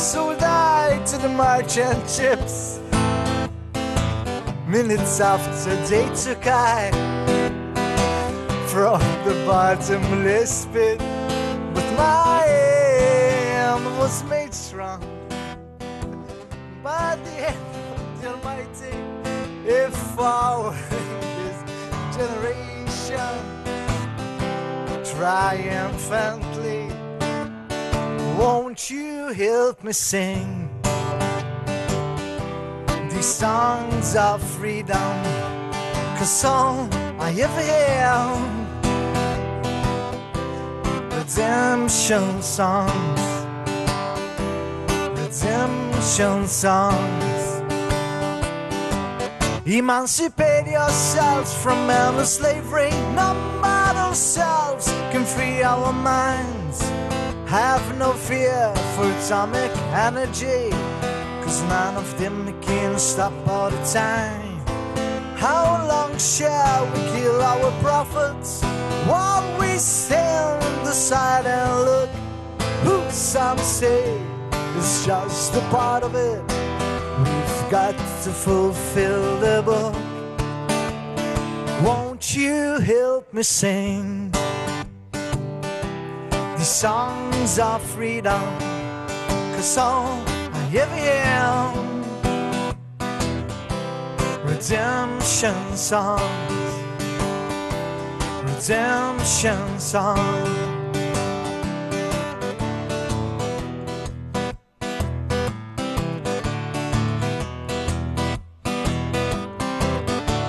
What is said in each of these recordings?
So die to the merchant ships. Minutes after they took I from the bottomless pit, but my hand was made strong by the hand of the Almighty. If following this generation triumphantly, won't you help me sing these songs of freedom? 'Cause all I ever have, redemption songs, redemption songs. Emancipate yourselves from endless slavery. None but ourselves can free our minds. Have no fear for atomic energy, 'cause none of them can stop all the time. How long shall we kill our prophets while we stand aside and look? Who some say is just a part of it. We've got to fulfill the book. Won't you help me sing these songs of freedom? 'Cause all I ever am, redemption songs, redemption songs.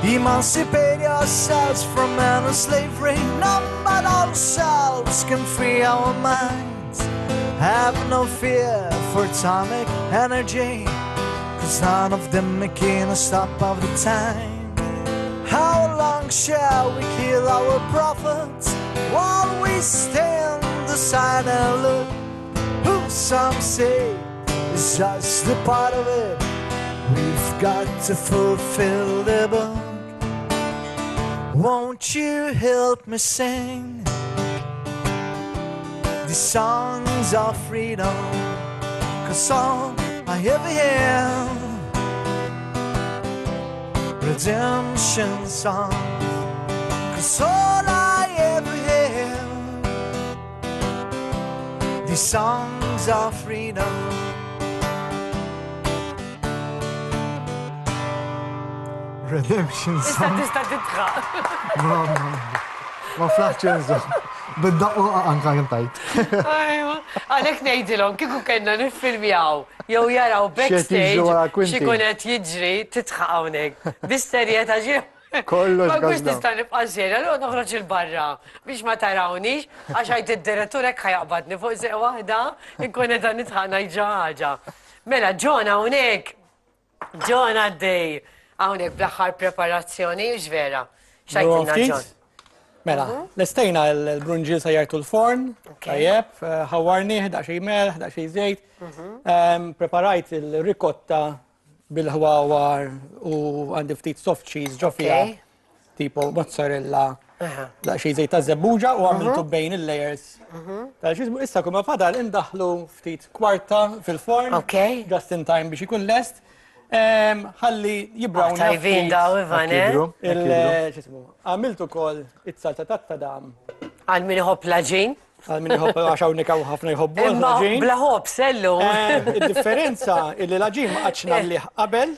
Emancipate yourselves from endless slavery. None but ourselves can free our minds. Have no fear for atomic energy, 'cause none of them can stop all the time. How long shall we kill our prophets while we stand aside and look? Who some say is just a part of it. We've got to fulfill the book. Won't you help me sing these songs of freedom? 'Cause all I ever have, redemption songs. 'Cause all I ever have, these songs of freedom. Redemption songs. Tista' titħaq. Ma flaċċenzo. Bid-daqqu anka jantajt. Ajwa, għalek nejdilom, kiku kena nifilmjaw, jew jaraw backstage, xikunet jiġri, titħaq hawnhekk. Bisterjeta ġi. Kollox ma għux nista' nibqa' żjera, l noħroġ il-barra biex ma tarawniex, għax għajt id-direttur hekk ħajaqbadni fuq seq waħda, inkun qed nitħaq ngħid xi ħaġa. Mela, Ġon hawnhekk, Ġon għaddej, hawnhekk bl-aħħar preparazzjoni, x'vera. X'għidilna Ġon? Mela, l-estejna l-brunġil sajjartu l-forn, tajjeb, ħawarni, 11 mel, 11 żejt, preparajt il-rikotta bil-ħwawar u għandi ftit soft cheese ġofija, tipo mozzarella, daqxie żejt ta' zebbuġa u għamiltu bejn il-layers. Issa kumma fadal indaħlu ftit kwarta fil-forn, just in time biex ikun lest, ħalli jibrawna. Tajvin daw, Ivane. Għamiltu kol it-salta tat-tadam. Għal-min iħobb laġin? Għal-min iħobb għaxaw nikaw ħafna iħobbu laġin. Bla ħobb, sellu. Il-differenza illi laġin ma għaxna li qabel,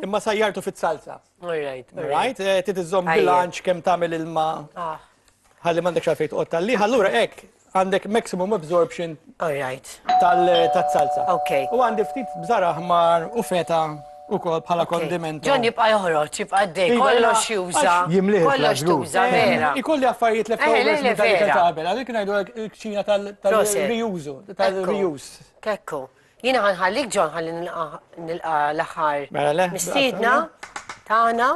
imma sajjartu fit-salsa. Right? Titizzom bilanċ kem tamil il-ma. Ħalli mandek xafejt qotta li, ħallura ek għandek maximum absorption tal-salsa. U għandi ftit bżara ħmar u feta u kol bħala kondimento. Ġon jibqa joħroġ, jibqa d-dej, kollox juża. Kollox tuża, vera. Ikolli affarijiet l-flowers metallika tabel, għalik najdu l-kċina tal-reuse, tal-reuse. Kekku. Jina ħanħallik Ġon ħalli nilqa l-aħħar. Mistidna, tagħna.